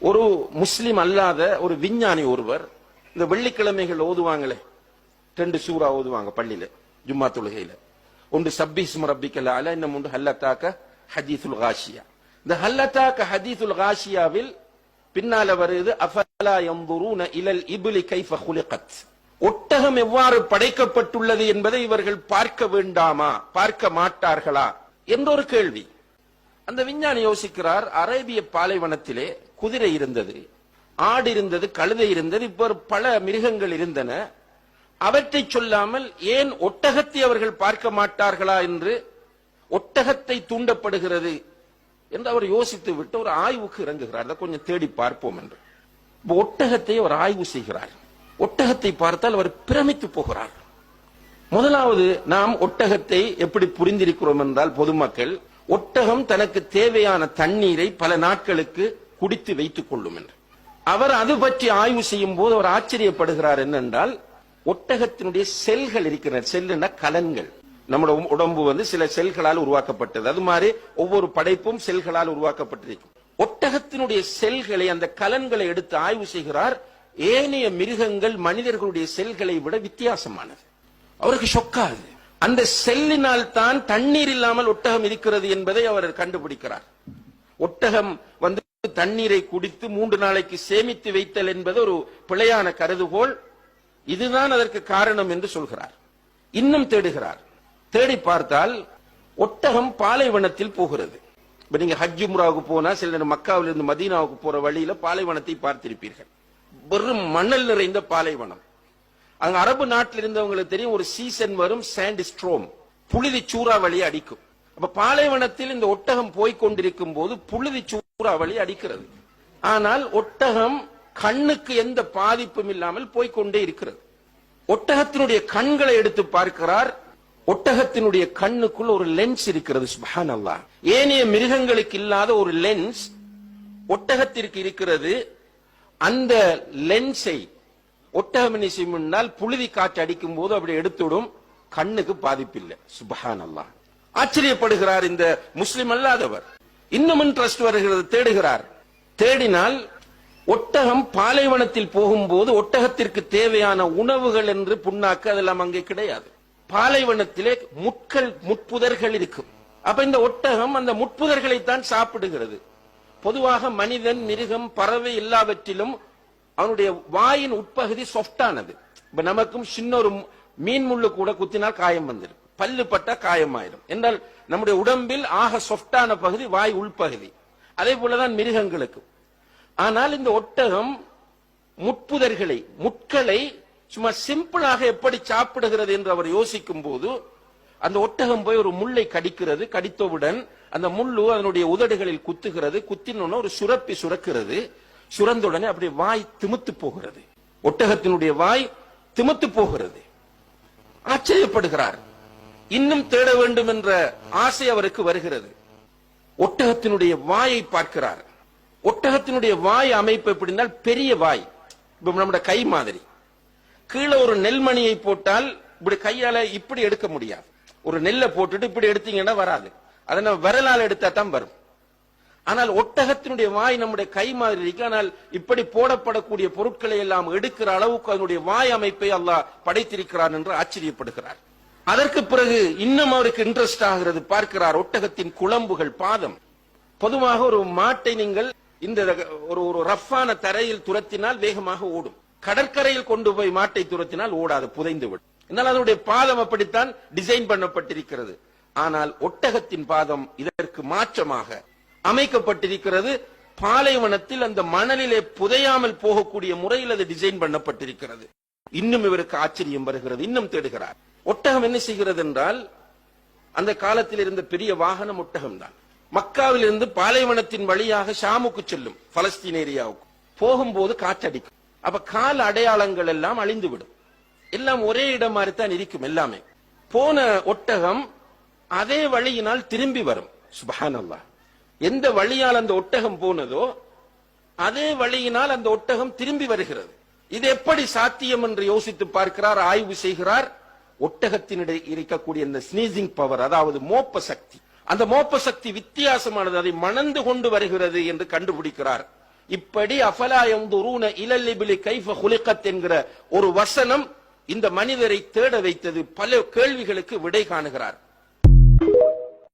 ஒரு முஸ்லிம் அல்லாத ஒரு விஞ்ஞானி ஒருவர் இந்த வெள்ளிக்கிழமைகள் ஓதுவாங்களே, 2 சூரா ஓதுவாங்க பள்ளியில ஜும்மா தொழுகையில. ஒன்று சப்பிஸ்ம ரப்பிக்கல் அலா, இன்னும் ஒன்று ஹல்லத்தாக்க ஹதீசுல் காஷியா. இந்த ஹல்லத்தாக்க ஹதீசுல் காஷியாவில் பின்னால வருது அஃபலா யன்துரூன இலல் இப்லி கைஃப குலிகத், ஒட்டகம் எவ்வாறு படைக்கப்பட்டுள்ளது என்பதை இவர்கள் பார்க்க வேண்டாமா, பார்க்க மாட்டார்களா என்ற ஒரு கேள்வி. அந்த விஞ்ஞானி யோசிக்கிறார், அரேபிய பாலைவனத்திலே குதிரை இருந்தது, ஆடு இருந்தது, கழுதை இருந்தது, இப்போ பல மிருகங்கள் இருந்தன. அவற்றை சொல்லாமல் ஏன் ஒட்டகத்தை அவர்கள் பார்க்க மாட்டார்களா என்று ஒட்டகத்தை தூண்டப்படுகிறது என்று அவர் யோசித்து விட்டு ஒரு ஆய்வுக்கு இறங்குகிறார். அதை கொஞ்சம் தேடி பார்ப்போம் என்று ஒட்டகத்தை அவர் ஆய்வு செய்கிறார். ஒட்டகத்தை பார்த்தால் அவர் பிரமித்து போகிறார். முதலாவது, நாம் ஒட்டகத்தை எப்படி புரிந்திருக்கிறோம் என்றால், பொதுமக்கள் ஒட்டகம் தனக்கு தேவையான தண்ணீரை பல நாட்களுக்கு குடித்து வைத்துக் கொள்ளும் என்று. அவர் அது பற்றி ஆய்வு செய்யும் போது அவர் ஆச்சரியப்படுகிறார். என்னென்றால், ஒட்டகத்தினுடைய செல்கள் இருக்கிற, செல்லுனா கலன்கள். நம்முடைய உடம்பு சில செல்களால் உருவாக்கப்பட்டது. அது மாதிரி ஒவ்வொரு படைப்பும் செல்களால் உருவாக்கப்பட்டிருக்கும். ஒட்டகத்தினுடைய செல்களை, அந்த கலன்களை எடுத்து ஆய்வு செய்கிறார். ஏனைய மிருகங்கள் மனிதர்களுடைய செல்களை விட வித்தியாசமானது. அவருக்கு ஷொக்காது. அந்த செல்லினால் தான் தண்ணீர் இல்லாமல் ஒட்டகம் இருக்கிறது என்பதை அவர் கண்டுபிடிக்கிறார். ஒட்டகம் தண்ணீரை குடித்து 3 நாளைக்கு சேமித்து வைத்தல் என்பது ஒரு பிழையான கருதுகோள். இதுதான் அதற்கு காரணம் என்று சொல்கிறார். இன்னும் தேடுகிறார். தேடி பார்த்தால் ஒட்டகம் பாலைவனத்தில் போகிறது. இப்ப நீங்க ஹஜ் உம்ராவுக்கு போனா, சில நேரம் மக்காவில் இருந்து மதீனாவுக்கு போற வழியில பாலைவனத்தை பார்த்திருப்பீர்கள். வெறும் மணல் நிறைந்த பாலைவனம். அங்க அரபு நாட்டில் இருந்தவங்களுக்கு தெரியும், ஒரு சீசன் வரும், சாண்ட் ஸ்ட்ரோம், புழுதி சூறாவளி அடிக்கும். அப்ப பாலைவனத்தில் இந்த ஒட்டகம் போய்கொண்டிருக்கும் போது புழுதி சூறாவளி அடிக்கிறது. ஆனால் ஒட்டகம் கண்ணுக்கு எந்த பாதிப்பும் இல்லாமல் போய்கொண்டே இருக்கிறது. ஒட்டகத்தினுடைய கண்களை எடுத்து பார்க்கிறார். ஒட்டகத்தினுடைய கண்ணுக்குள் ஒரு லென்ஸ் இருக்கிறது. சுப்ஹானல்லாஹ். ஏனைய மிருகங்களுக்கு இல்லாத ஒரு லென்ஸ் ஒட்டகத்திற்கு இருக்கிறது. அந்த லென்ஸை ஒட்டகம் என்ன செய்யும், புழுதி காற்று அடிக்கும் போது அப்படி எடுத்துடும், கண்ணுக்கு பாதிப்பில்லை. சுப்ஹானல்லாஹ். ஆச்சரியப்படுகிறார் இந்த முஸ்லிம் அல்லாதவர். இன்னும் இன்ட்ரெஸ்ட் வருகிறது, தேடுகிறார். தேடினால் ஒட்டகம் பாலைவனத்தில் போகும்போது ஒட்டகத்திற்கு தேவையான உணவுகள் என்று புண்ணாக்கு அதெல்லாம் அங்கே கிடையாது. பாலைவனத்திலே முட்புதர்கள் இருக்கும். அப்ப இந்த ஒட்டகம் அந்த முட்புதர்களைத்தான் சாப்பிடுகிறது. பொதுவாக மனிதன், மிருகம், பறவை எல்லாவற்றிலும் அவனுடைய வாயின் உட்பகுதி சாஃப்டானது. இப்ப நமக்கும் சின்ன ஒரு மீன் முள்ளு கூட குத்தினால் காயம் வந்துடும், பல்லு பட்டா காயமாயிடும். என்றால் நம்முடைய உடம்பில் ஆக சாஃப்டான பகுதி வாய் உள்பகுதி. அதே போலதான் மிருகங்களுக்கு. ஆனால் இந்த ஒட்டகம் முட்களை சும்மா சிம்பிளாக எப்படி சாப்பிடுகிறது என்று அவர் யோசிக்கும் போது, அந்த ஒட்டகம் போய் ஒரு முள்ளை கடிக்கிறது. கடித்தவுடன் அந்த முள்ளு அதனுடைய உதடுகளில் குத்துகிறது. குத்தினோன்னு ஒரு சுரப்பி சுரக்கிறது. சுரந்துடனே அப்படியே வாய் திமுத்து போகிறது. ஒட்டகத்தினுடைய வாய் திமுத்து போகிறது. ஆச்சரியப்படுகிறார். இன்னும் தேட வேண்டும் என்ற ஆசை அவருக்கு வருகிறது. ஒட்டகத்தினுடைய வாயை பார்க்கிறார். ஒட்டகத்தினுடைய வாய் அமைப்பு எப்படின்னா, பெரிய வாய், நம்முடைய கை மாதிரி. கீழே ஒரு நெல்மணியை போட்டால் இப்படி கையால இப்படி எடுக்க முடியாது. ஒரு நெல்லை போட்டுட்டு இப்படி எடுத்தீங்கன்னா வராது. அதை நம்ம விரலால் எடுத்தா தான் வரும். ஆனால் ஒட்டகத்தினுடைய வாய் நம்முடைய கை மாதிரி இருக்கு. ஆனால் இப்படி போடப்படக்கூடிய பொருட்களை எல்லாம் எடுக்கிற அளவுக்கு அதனுடைய வாய் அமைப்பை அல்லாஹ் படைத்திருக்கிறார் என்று ஆச்சரியப்படுகிறார். அதற்கு பிறகு இன்னும் அவருக்கு இன்ட்ரெஸ்ட் ஆகிறது. பார்க்கிறார் ஒட்டகத்தின் குளம்புகள், பாதம். பொதுவாக ஒரு மாட்டை நீங்கள் இந்த ஒரு ரஃப்பான தரையில் துரத்தினால் வேகமாக ஓடும். கடற்கரையில் கொண்டு போய் மாட்டை துரத்தினால் ஓடாது, புதைந்து விடும். என்னால் அதனுடைய பாதம் அப்படித்தான் டிசைன் பண்ணப்பட்டிருக்கிறது. ஆனால் ஒட்டகத்தின் பாதம் இதற்கு மாற்றமாக அமைக்கப்பட்டிருக்கிறது. பாலைவனத்தில் அந்த மணலிலே புதையாமல் போகக்கூடிய முறையில் அது டிசைன் பண்ணப்பட்டிருக்கிறது. இன்னும் இவருக்கு ஆச்சரியம் வருகிறது. இன்னும் தேடுகிறார். ஒட்டகம் என்ன செய்கிறது என்றால், அந்த காலத்தில் இருந்த பெரிய வாகனம் ஒட்டகம் தான். மக்காவில் இருந்து பாலைவனத்தின் வழியாக ஷாமுக்கு செல்லும், பலஸ்தீன் ஏரியாவுக்கு போகும்போது காற்றடிக்கும். அப்ப கால அடையாளங்கள் எல்லாம் அழிந்துவிடும். எல்லாம் ஒரே இடம் மாதிரி தான் இருக்கும். எல்லாமே போன ஒட்டகம் அதே வழியினால் திரும்பி வரும். சுப்ஹானல்லாஹ். எந்த வழியால் அந்த ஒட்டகம் போனதோ அதே வழியினால் அந்த ஒட்டகம் திரும்பி வருகிறது. இது எப்படி சாத்தியம் என்று யோசித்து பார்க்கிறார், ஆய்வு செய்கிறார். ஒட்டகத்தினிடையே இருக்கக்கூடிய இந்த ஸ்னீசிங் பவர், அதாவது மோப்ப சக்தி, அந்த மோப்ப சக்தி வித்தியாசமானது, அதை மணந்து கொண்டு வருகிறது என்று கண்டுபிடிக்கிறார். இப்படி அஃபலா யன்துரூன இலல் இப்லி கைஃப குலிகத் என்கிற ஒரு வசனம் இந்த மனிதரை தேட வைத்தது. பல கேள்விகளுக்கு விடை காணுகிறார்.